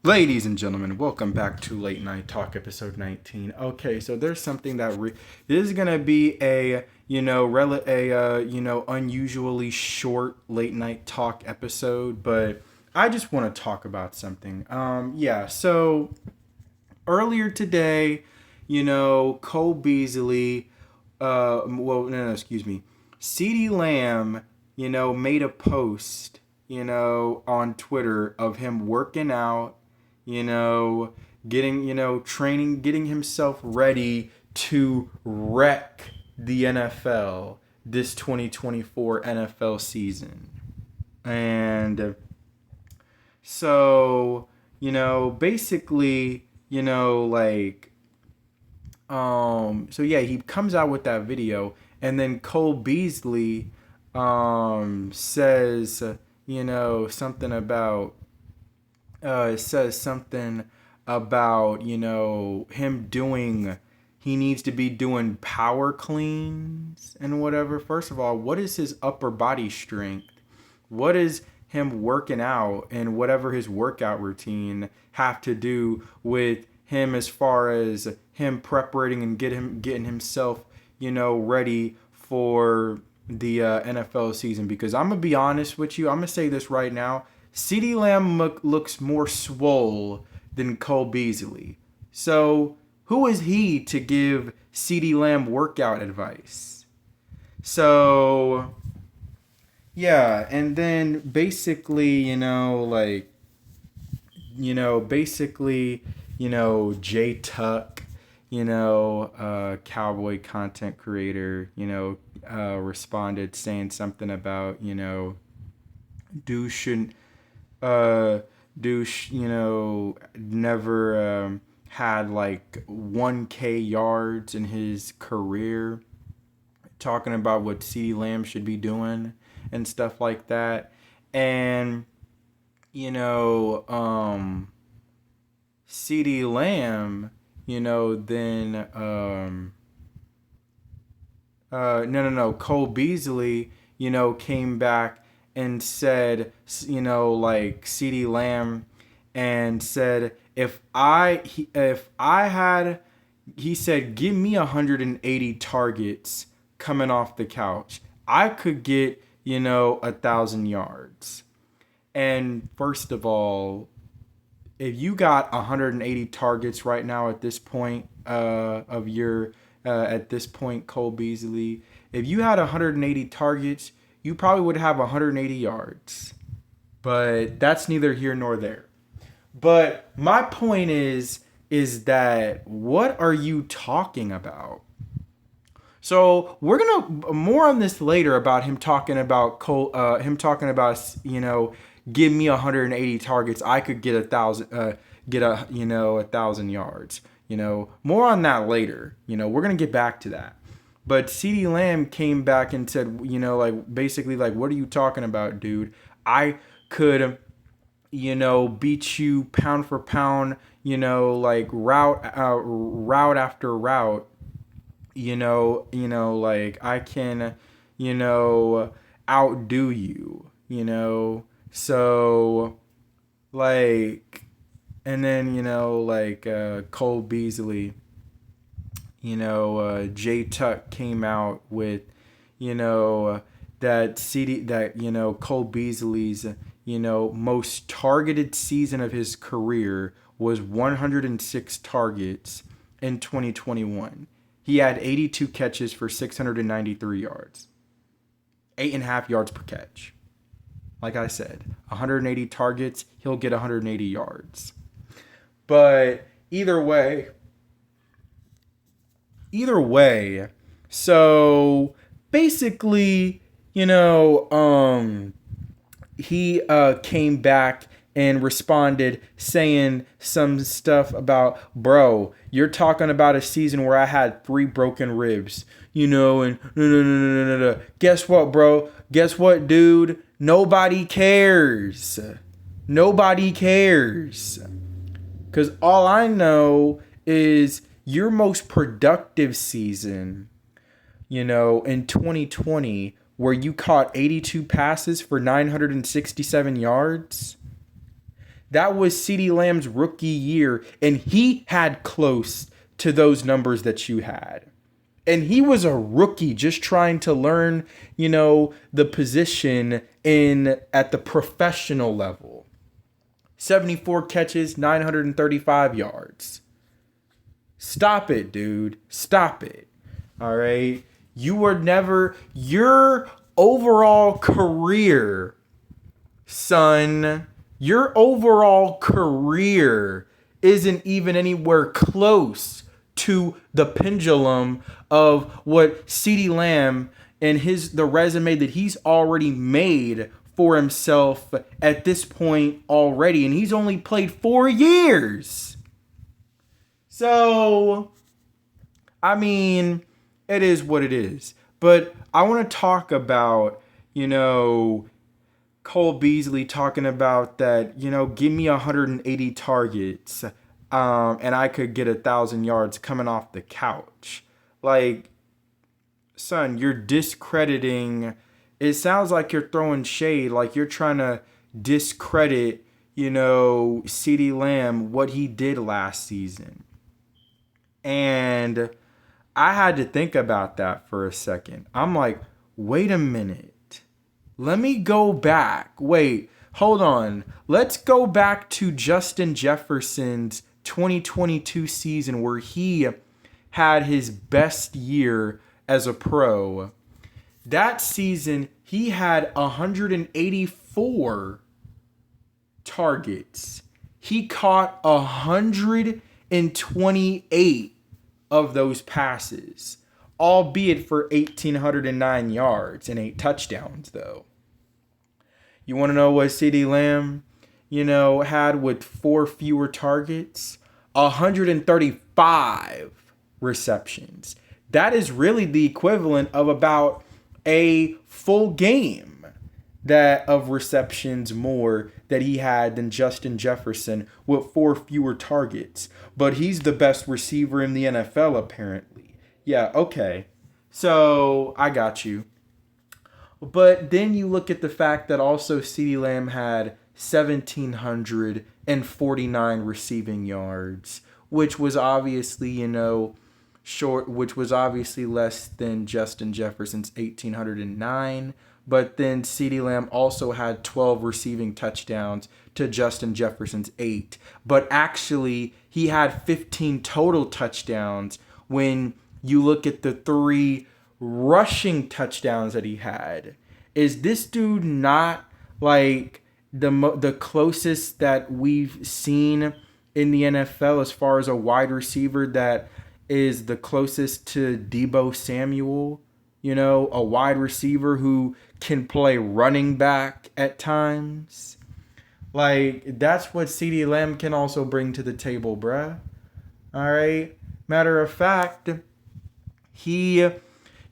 Ladies and gentlemen, welcome back to Late Night Talk, episode 19. Okay, so there's something that this is gonna be a unusually short late night talk episode, but I just want to talk about something. So earlier today, Cole Beasley, excuse me, CeeDee Lamb, made a post, on Twitter of him working out, getting, training, getting himself ready to wreck the NFL this 2024 NFL season. And so, basically, he comes out with that video, and then Cole Beasley says, something about him doing, he needs to be doing power cleans and whatever. First of all, what is his upper body strength? What is him working out and whatever his workout routine have to do with him as far as him preparating and getting himself, ready for the NFL season? Because I'm going to be honest with you. I'm going to say this right now. CeeDee Lamb looks more swole than Cole Beasley. So who is he to give CeeDee Lamb workout advice? So, yeah, and then basically, Jay Tuck, cowboy content creator, responded saying something about, douche, never had like 1K yards in his career, talking about what CeeDee Lamb should be doing and stuff like that. And, CeeDee Lamb, Cole Beasley, came back and said, CeeDee Lamb, and said, he said, give me 180 targets coming off the couch, I could get, 1,000 yards. And first of all, if you got 180 targets right now at this point Cole Beasley, if you had 180 targets, you probably would have 180 yards. But that's neither here nor there. But my point is that what are you talking about? So we're gonna more on this later about him talking about give me 180 targets, I could get 1,000 yards. More on that later. We're gonna get back to that. But CeeDee Lamb came back and said, basically, what are you talking about, dude? I could, beat you pound for pound, route after route. I can, outdo you, So, and then, Cole Beasley, Jay Tuck came out with, Cole Beasley's, most targeted season of his career was 106 targets in 2021. He had 82 catches for 693 yards. 8.5 yards per catch. Like I said, 180 targets, he'll get 180 yards. But either way, so basically, he came back and responded saying some stuff about, bro, you're talking about a season where I had 3 broken ribs, and no. Guess what, bro? Guess what, dude? Nobody cares. Because all I know is your most productive season, in 2020, where you caught 82 passes for 967 yards. That was CeeDee Lamb's rookie year, and he had close to those numbers that you had. And he was a rookie just trying to learn, the position in at the professional level. 74 catches, 935 yards. Stop it, dude. Stop it. All right. Your overall career, son, your overall career isn't even anywhere close to the pendulum of what CeeDee Lamb and the resume that he's already made for himself at this point already. And he's only played 4 years. So, I mean, it is what it is. But I want to talk about, Cole Beasley talking about that, give me 180 targets and I could get 1,000 yards coming off the couch. Like, son, you're discrediting. It sounds like you're throwing shade, like you're trying to discredit, CeeDee Lamb, what he did last season. And I had to think about that for a second. I'm like, wait a minute. Let me go back. Wait, hold on. Let's go back to Justin Jefferson's 2022 season where he had his best year as a pro. That season, he had 184 targets. He caught 128 of those passes, albeit for 1,809 yards and 8 touchdowns, though. You want to know what CeeDee Lamb, had with 4 fewer targets? 135 receptions. That is really the equivalent of about a full game of receptions more that he had than Justin Jefferson with 4 fewer targets. But he's the best receiver in the NFL, apparently. Yeah, okay. So, I got you. But then you look at the fact that also CeeDee Lamb had 1,749 receiving yards, which was obviously, short, which was obviously less than Justin Jefferson's 1,809. But then CeeDee Lamb also had 12 receiving touchdowns to Justin Jefferson's 8. But actually, he had 15 total touchdowns when you look at the 3 rushing touchdowns that he had. Is this dude not like the closest that we've seen in the NFL as far as a wide receiver that is the closest to Deebo Samuel? A wide receiver who can play running back at times. Like, that's what CeeDee Lamb can also bring to the table, bruh. All right. Matter of fact, he,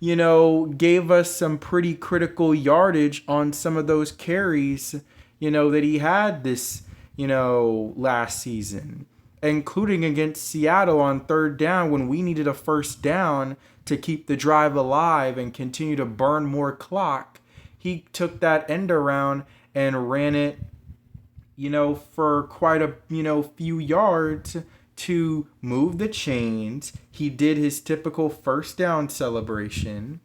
gave us some pretty critical yardage on some of those carries, that he had this, last season, including against Seattle on 3rd down when we needed a 1st down to keep the drive alive and continue to burn more clock. He took that end around and ran it, for quite a, few yards to move the chains. He did his typical 1st down celebration,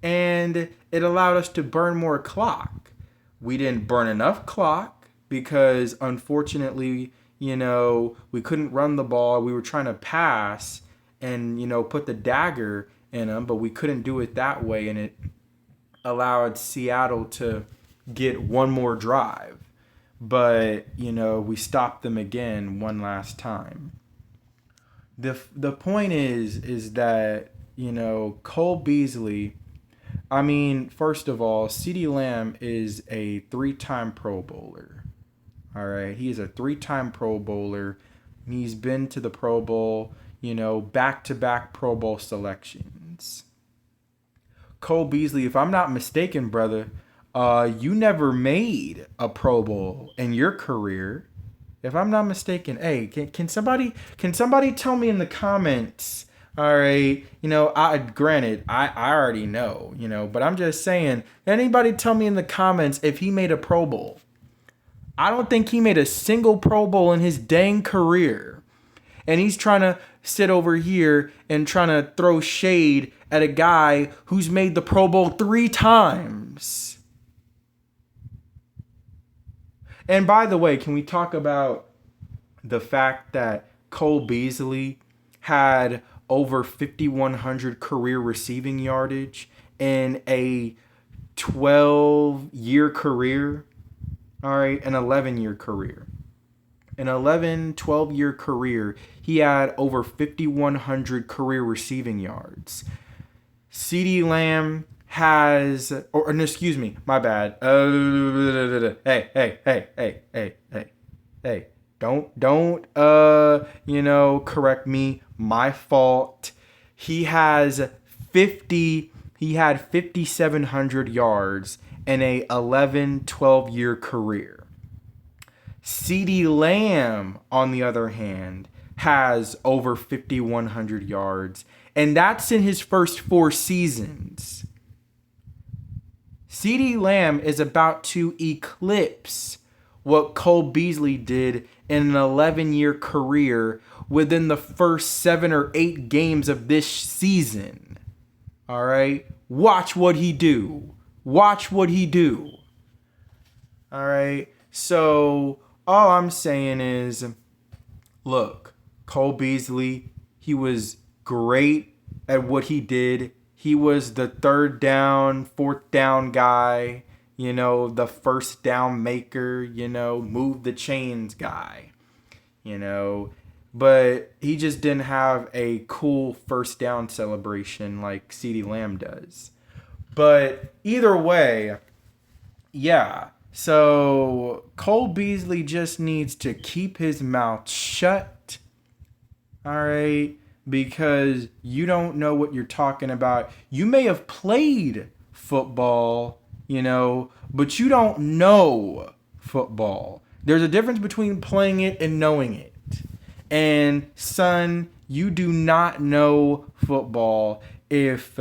and it allowed us to burn more clock. We didn't burn enough clock because, unfortunately, we couldn't run the ball. We were trying to pass and, put the dagger in them, but we couldn't do it that way, and it allowed Seattle to get one more drive. But, we stopped them again one last time. The point is that, Cole Beasley, first of all, CeeDee Lamb is a 3-time Pro Bowler. All right, he is a 3-time Pro Bowler. He's been to the Pro Bowl, back-to-back Pro Bowl selections. Cole Beasley, if I'm not mistaken, brother, you never made a Pro Bowl in your career. If I'm not mistaken, hey, can somebody tell me in the comments? All right, granted, I already know, but I'm just saying, anybody tell me in the comments if he made a Pro Bowl? I don't think he made a single Pro Bowl in his dang career. And he's trying to sit over here and trying to throw shade at a guy who's made the Pro Bowl 3 times. And by the way, can we talk about the fact that Cole Beasley had over 5,100 career receiving yardage in a 12-year career? All right, an 11-year career. An 12-year career, he had over 5,100 career receiving yards. CeeDee Lamb has, or no, excuse me, my bad. Hey. Don't, correct me. My fault. He had 5,700 yards in a 12-year career. CeeDee Lamb, on the other hand, has over 5,100 yards, and that's in his first 4 seasons. CeeDee Lamb is about to eclipse what Cole Beasley did in an 11-year career within the first 7 or 8 games of this season. All right? Watch what he do. Watch what he do. All right? So all I'm saying is, look, Cole Beasley, he was great at what he did. He was the 3rd down, 4th down guy, the first down maker, move the chains guy, But he just didn't have a cool first down celebration like CeeDee Lamb does. But either way, yeah. So Cole Beasley just needs to keep his mouth shut. All right. Because you don't know what you're talking about. You may have played football, but you don't know football. There's a difference between playing it and knowing it. And son, you do not know football if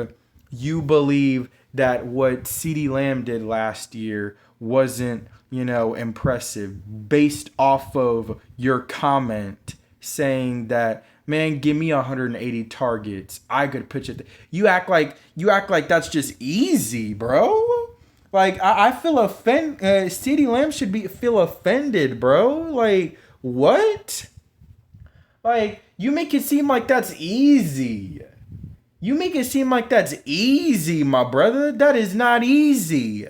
you believe that what CeeDee Lamb did last year wasn't, impressive based off of your comment saying that, man, give me 180 targets. I could pitch it. You act like that's just easy, bro. Like I feel offended. CeeDee Lamb should feel offended, bro. Like what? Like you make it seem like that's easy. You make it seem like that's easy, my brother. That is not easy.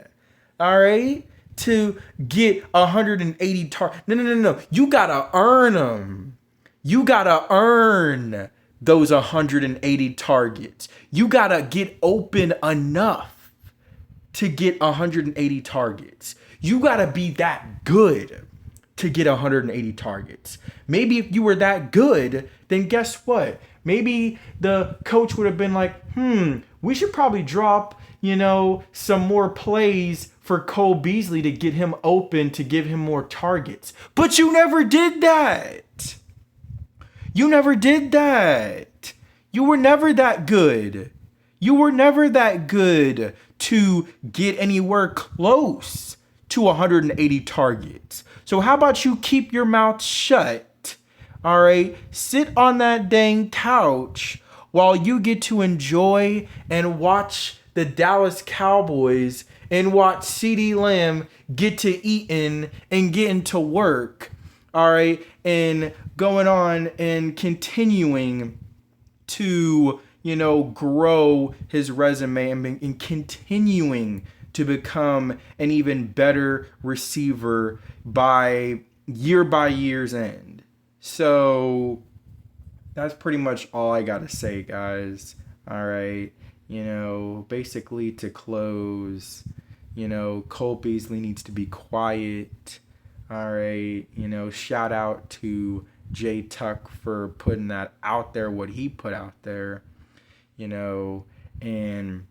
All right? To get 180 targets. No. You got to earn them. You got to earn those 180 targets. You got to get open enough to get 180 targets. You got to be that good to get 180 targets. Maybe if you were that good, then guess what? Maybe the coach would have been like, we should probably drop, some more plays for Cole Beasley to get him open, to give him more targets. But you never did that. You never did that. You were never that good. You were never that good to get anywhere close to 180 targets. So how about you keep your mouth shut? All right, sit on that dang couch while you get to enjoy and watch the Dallas Cowboys and watch CeeDee Lamb get to eating and getting to work. All right, and going on and continuing to, grow his resume and continuing to become an even better receiver by year's end. So that's pretty much all I got to say, guys. All right. Basically to close, Cole Beasley needs to be quiet. All right. Shout out to Jay Tuck for putting that out there, what he put out there, and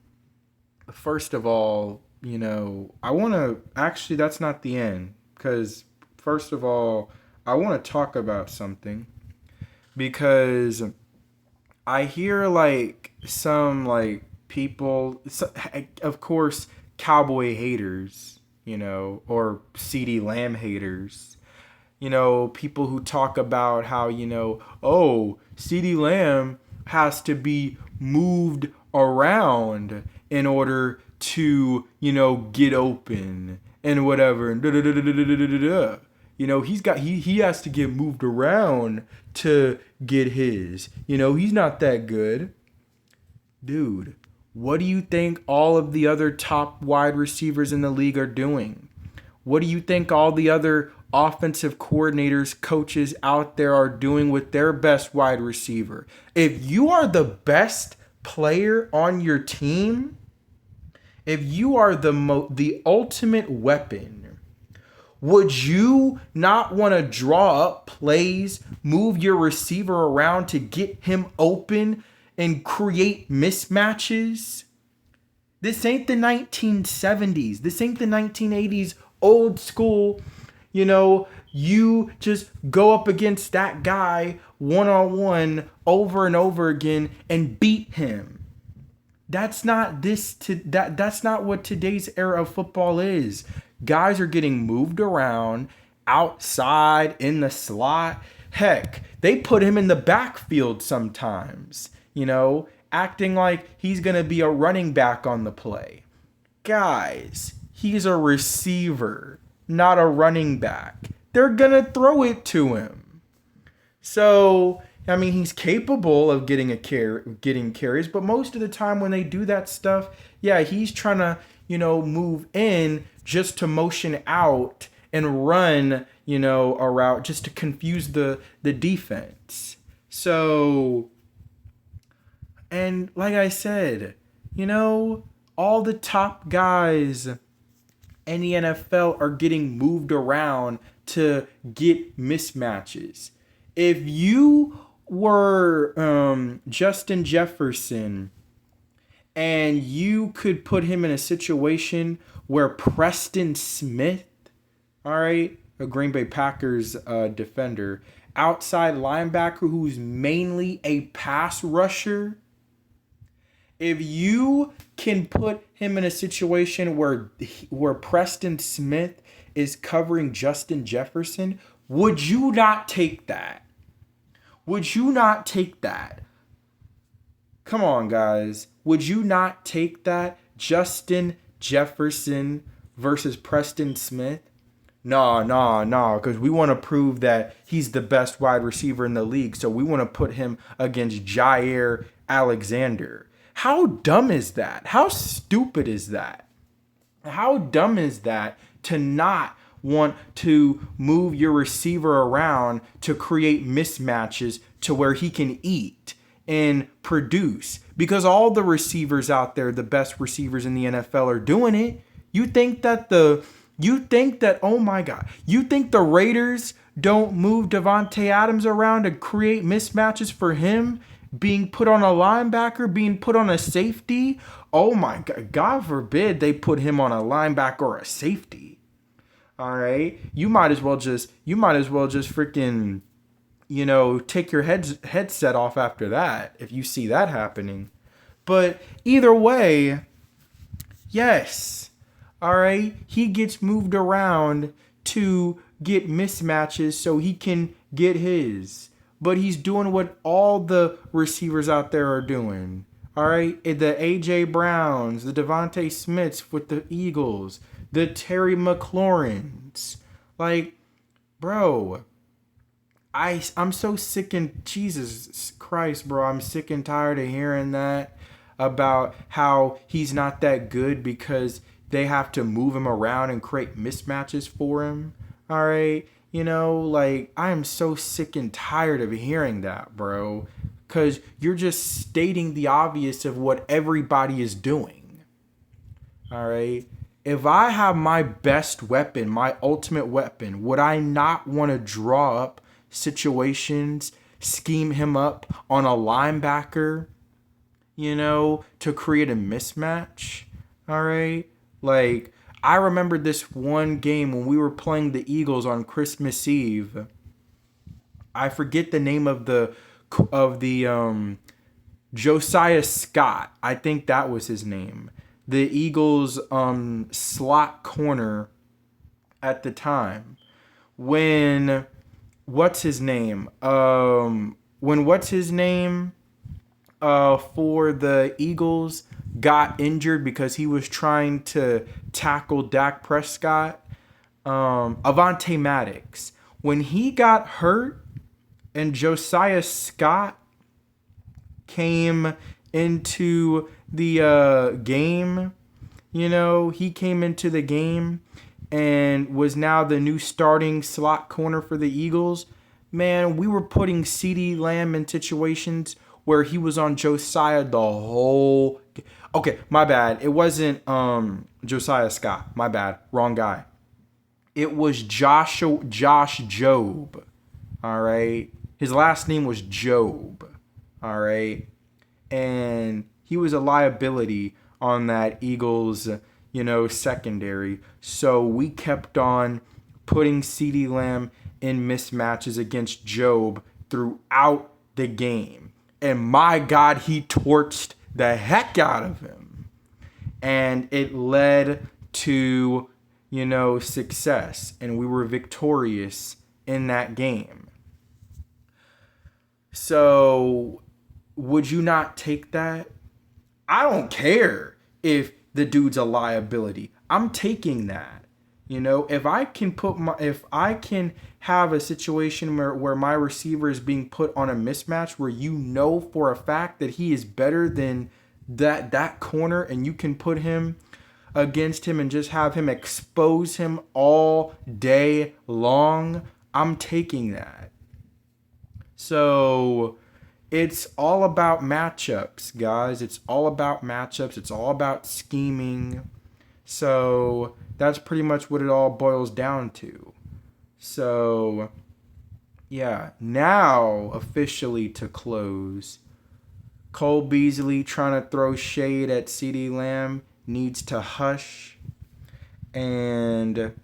first of all, I want to actually, that's not the end, because first of all, I want to talk about something, because I hear some people, of course, cowboy haters, or CeeDee Lamb haters. People who talk about how, oh, CeeDee Lamb has to be moved around in order to, get open and whatever. And he has to get moved around to get his. He's not that good. Dude, what do you think all of the other top wide receivers in the league are doing? What do you think all the other offensive coordinators, coaches out there are doing with their best wide receiver? If you are the best player on your team, if you are the ultimate weapon, would you not want to draw up plays, move your receiver around to get him open and create mismatches? This ain't the 1970s. This ain't the 1980s old school. You just go up against that guy one-on-one over and over again and beat him. That's not that's not what today's era of football is. Guys are getting moved around outside in the slot. Heck, they put him in the backfield sometimes, acting like he's going to be a running back on the play. Guys, he's a receiver, not a running back. They're going to throw it to him. So, he's capable of getting carries, but most of the time when they do that stuff, yeah, he's trying to, move in just to motion out and run, a route just to confuse the defense. So, and like I said, all the top guys in the NFL are getting moved around to get mismatches. If you were Justin Jefferson and you could put him in a situation where Preston Smith, all right, a Green Bay Packers defender, outside linebacker who's mainly a pass rusher, if you can put him in a situation where Preston Smith is covering Justin Jefferson, would you not take that? Would you not take that? Come on, guys. Would you not take that? Justin Jefferson versus Preston Smith? No, because we want to prove that he's the best wide receiver in the league, so we want to put him against Jair Alexander. How dumb is that? How stupid is that? How dumb is that to not want to move your receiver around to create mismatches to where he can eat and produce? Because all the receivers out there, the best receivers in the NFL, are doing it. You think that oh my God, you think the Raiders don't move Davante Adams around to create mismatches for him being put on a linebacker, being put on a safety? Oh my God, God forbid they put him on a linebacker or a safety. All right, you might as well just freaking, take your headset off after that if you see that happening. But either way, yes, all right, he gets moved around to get mismatches so he can get his. But he's doing what all the receivers out there are doing. All right, the A.J. Browns, the Devontae Smiths with the Eagles, the Terry McLaurins. Like, bro, I'm so sick and Jesus Christ, bro. I'm sick and tired of hearing that about how he's not that good because they have to move him around and create mismatches for him. All right. I am so sick and tired of hearing that, bro. Because you're just stating the obvious of what everybody is doing. All right. If I have my best weapon, my ultimate weapon, would I not want to draw up situations, scheme him up on a linebacker, to create a mismatch? All right. I remember this one game when we were playing the Eagles on Christmas Eve. I forget the name of the Josiah Scott. I think that was his name. The Eagles slot corner at the time when what's his name? When what's his name? For the Eagles got injured because he was trying to tackle Dak Prescott. Avante Maddox. When he got hurt and Josiah Scott came into the game, he came into the game and was now the new starting slot corner for the Eagles. Man, we were putting CeeDee Lamb in situations where he was on Josiah the whole. Okay, my bad. It wasn't Josiah Scott. My bad. Wrong guy. It was Josh Jobe. All right. His last name was Jobe. All right. And he was a liability on that Eagles, secondary. So we kept on putting CeeDee Lamb in mismatches against Jobe throughout the game. And my God, he torched the heck out of him. And it led to, success. And we were victorious in that game. So would you not take that? I don't care if the dude's a liability. I'm taking that. If I can have a situation where my receiver is being put on a mismatch where for a fact that he is better than that corner, and you can put him against him and just have him expose him all day long, I'm taking that. So it's all about matchups, guys. It's all about matchups. It's all about scheming. So that's pretty much what it all boils down to. So, yeah. Now, officially to close, Cole Beasley trying to throw shade at CeeDee Lamb needs to hush. And,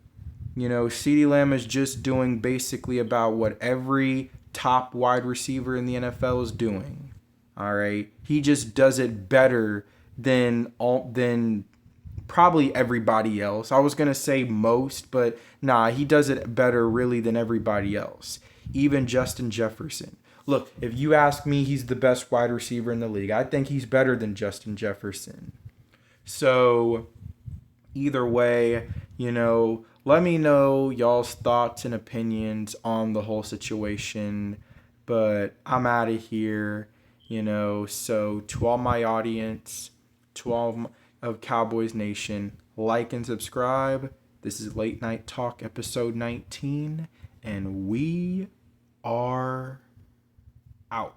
CeeDee Lamb is just doing basically about what every top wide receiver in the NFL is doing. All right. He just does it better than probably everybody else. I was going to say most, but nah, he does it better really than everybody else. Even Justin Jefferson. Look, if you ask me, he's the best wide receiver in the league. I think he's better than Justin Jefferson. So either way, let me know y'all's thoughts and opinions on the whole situation. But I'm out of here, So to all my audience, to all of Cowboys Nation, like and subscribe. This is Late Night Talk episode 19, and we are out.